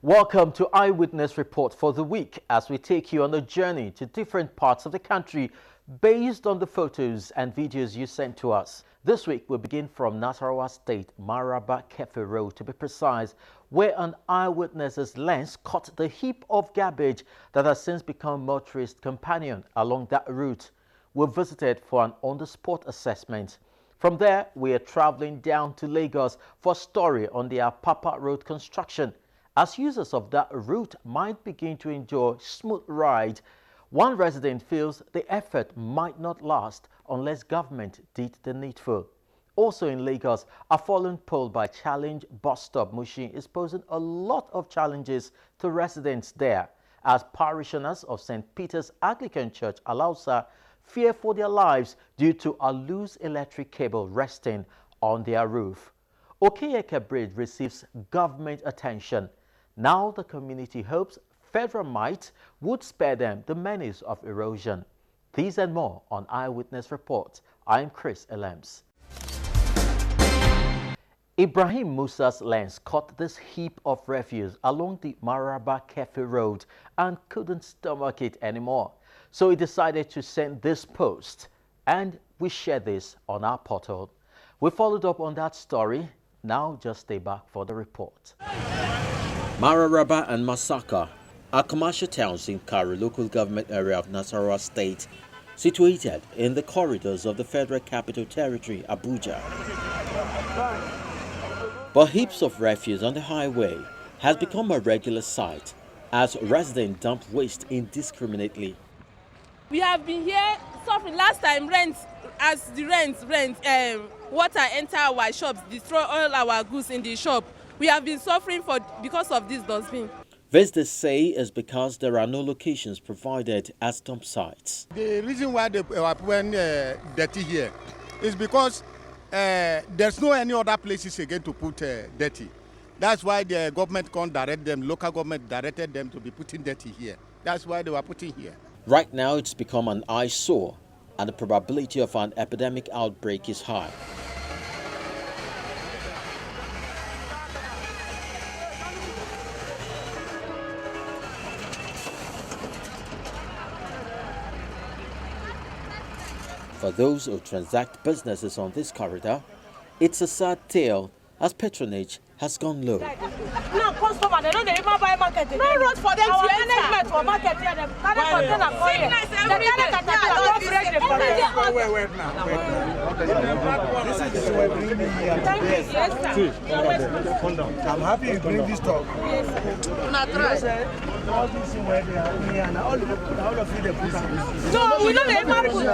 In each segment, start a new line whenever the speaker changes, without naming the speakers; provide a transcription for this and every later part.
Welcome to Eyewitness Report for the week as we take you on a journey to different parts of the country based on the photos and videos you sent to us. This week we begin from Nasarawa State, Mararaba Cafe Road to be precise, where an eyewitness's lens caught the heap of garbage that has since become motorist companion along that route. We visited for an on-the-spot assessment. From there, we are traveling down to Lagos for a story on the Apapa Road construction. As users of that route might begin to enjoy smooth ride, one resident feels the effort might not last unless government did the needful. Also in Lagos, a fallen pole by Challenge bus stop Mushin is posing a lot of challenges to residents there, as parishioners of St. Peter's Anglican Church Alausa fear for their lives due to a loose electric cable resting on their roof. Okeyeke Bridge receives government attention. Now the community hopes federal might would spare them the menace of erosion. These and more on Eyewitness Report. I'm Chris Elems. Ibrahim Musa's lens caught this heap of refuse along the Mararaba Cafe Road and couldn't stomach it anymore. So he decided to send this post, and we share this on our portal. We followed up on that story. Now just stay back for the report. Mararaba and Masaka are commercial towns in Kari local government area of Nasarawa State, situated in the corridors of the Federal Capital Territory, Abuja. But heaps of refuse on the highway has become a regular sight as residents dump waste indiscriminately.
We have been here suffering. Last time water enter our shops, destroy all our goods in the shop. We have been suffering because of this dustbin.
Visitors say it's because there are no locations provided as dump sites.
The reason why they are putting dirty here is because there's no any other places again to put dirty. That's why the government can't direct them, local government directed them to be putting dirty here. That's why they were putting here.
Right now it's become an eyesore and the probability of an epidemic outbreak is high. For those who transact businesses on this corridor, it's a sad tale as patronage has gone low.
Now, customer, they don't even buy market. No road for them to enter. For market here, they
I'm happy you bring this talk.
No, we don't
put.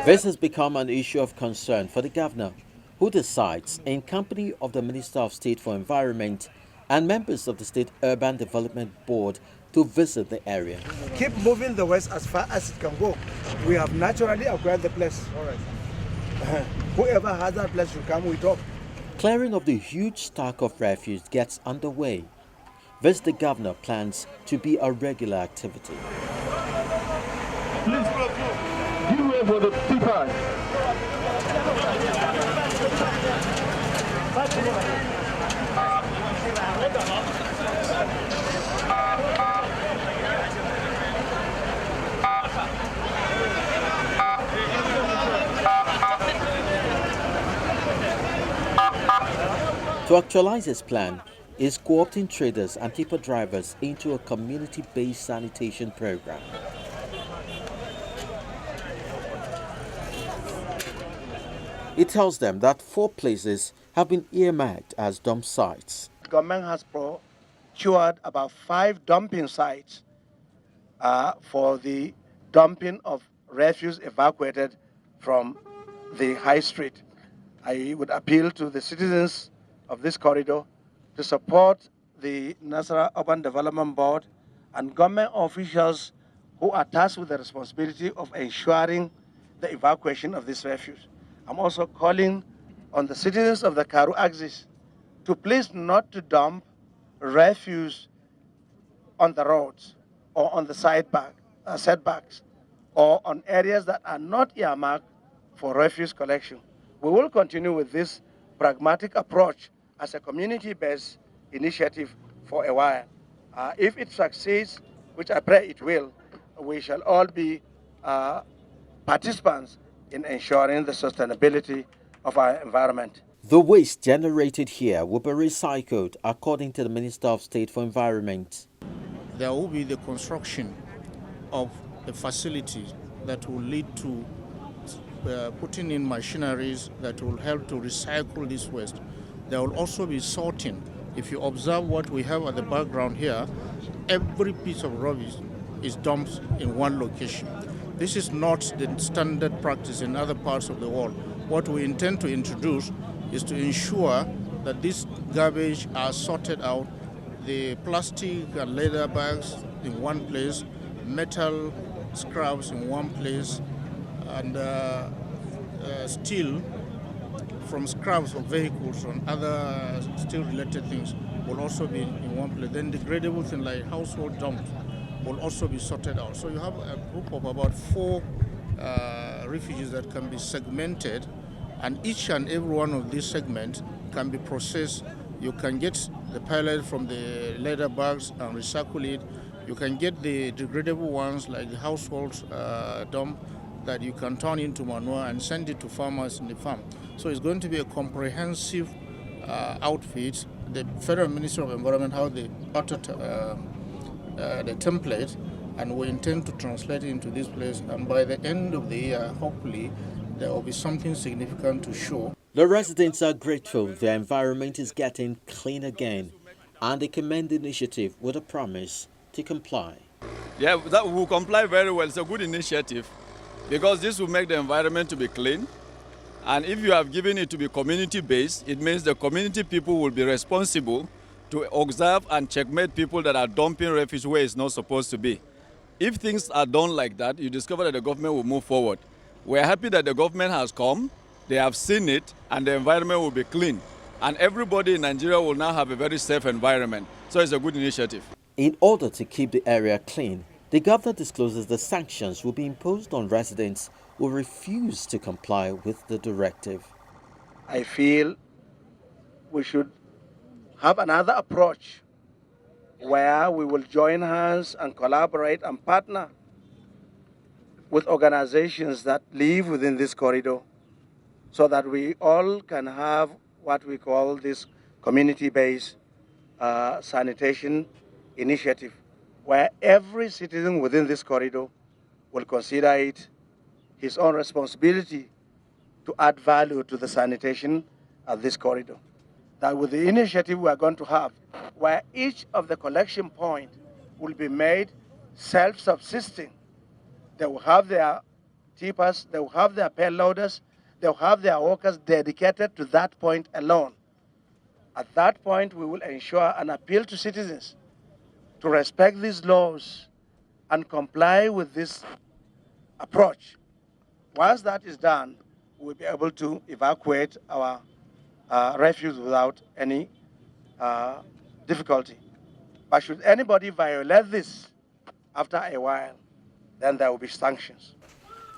This has become an issue of concern for the governor, who decides, in company of the Minister of State for Environment and members of the State Urban Development Board, to visit the area.
Keep moving the waste as far as it can go. We have naturally acquired the place. All right. Whoever has that place should come, we talk.
Clearing of the huge stock of refuse gets underway. This, the governor plans to be a regular activity.
Please, give way for the people.
To actualize his plan is co-opting traders and tipper drivers into a community-based sanitation program. It tells them that 4 places have been earmarked as dump sites.
The government has procured about 5 dumping sites for the dumping of refuse evacuated from the high street. I would appeal to the citizens of this corridor to support the Nasarawa Urban Development Board and government officials who are tasked with the responsibility of ensuring the evacuation of this refuse. I'm also calling on the citizens of the Karu axis to please not to dump refuse on the roads or on the setbacks or on areas that are not earmarked for refuse collection. We will continue with this pragmatic approach as a community-based initiative for a while. If it succeeds, which I pray it will, we shall all be participants in ensuring the sustainability of our environment.
The waste generated here will be recycled, according to the Minister of State for Environment.
There will be the construction of a facility that will lead to putting in machineries that will help to recycle this waste. There will also be sorting. If you observe what we have at the background here, every piece of rubbish is dumped in one location. This is not the standard practice in other parts of the world. What we intend to introduce is to ensure that this garbage are sorted out, the plastic and leather bags in one place, metal scraps in one place, and steel from scraps of vehicles and other steel-related things will also be in one place. Then degradable things like household dumps will also be sorted out. So you have a group of about 4 refuges that can be segmented, and each and every one of these segments can be processed. You can get the pellet from the leather bags and recycle it. You can get the degradable ones like the household dump that you can turn into manure and send it to farmers in the farm. So it's going to be a comprehensive outfit. The Federal Ministry of Environment has the template, and we intend to translate it into this place. And by the end of the year, hopefully, there will be something significant to show.
The residents are grateful their environment is getting clean again, and they commend the initiative with a promise to comply.
Yeah, that will comply very well. It's a good initiative because this will make the environment to be clean. And if you have given it to be community-based, it means the community people will be responsible to observe and checkmate people that are dumping refuse where it's not supposed to be. If things are done like that, you discover that the government will move forward. We're happy that the government has come, they have seen it, and the environment will be clean. And everybody in Nigeria will now have a very safe environment. So it's a good initiative.
In order to keep the area clean, the governor discloses the sanctions will be imposed on residents who refuse to comply with the directive.
I feel we should have another approach where we will join hands and collaborate and partner with organizations that live within this corridor so that we all can have what we call this community-based sanitation initiative, where every citizen within this corridor will consider it his own responsibility to add value to the sanitation of this corridor. That with the initiative we are going to have, where each of the collection points will be made self-subsisting. They will have their tippers, they will have their payloaders, they will have their workers dedicated to that point alone. At that point, we will ensure an appeal to citizens to respect these laws and comply with this approach. Once that is done, we'll be able to evacuate our refuse without any difficulty. But should anybody violate this after a while, then there will be sanctions.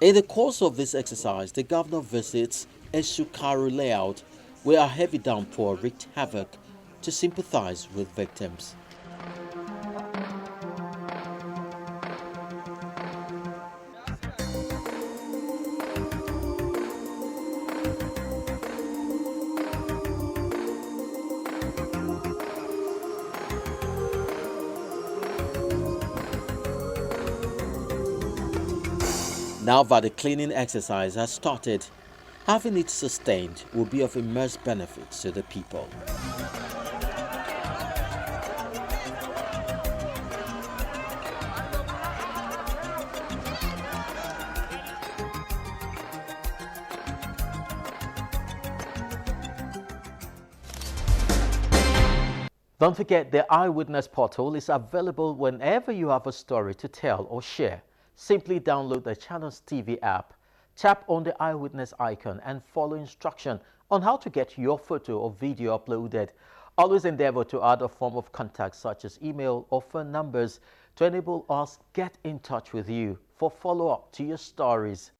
In the course of this exercise, the governor visits a Sukaru layout where a heavy downpour wreaked havoc to sympathize with victims. Now that the cleaning exercise has started, having it sustained will be of immense benefit to the people. Don't forget, the Eyewitness portal is available whenever you have a story to tell or share. Simply download the Channels TV app, tap on the Eyewitness icon and follow instruction on how to get your photo or video uploaded. Always endeavor to add a form of contact such as email or phone numbers to enable us get in touch with you for follow-up to your stories.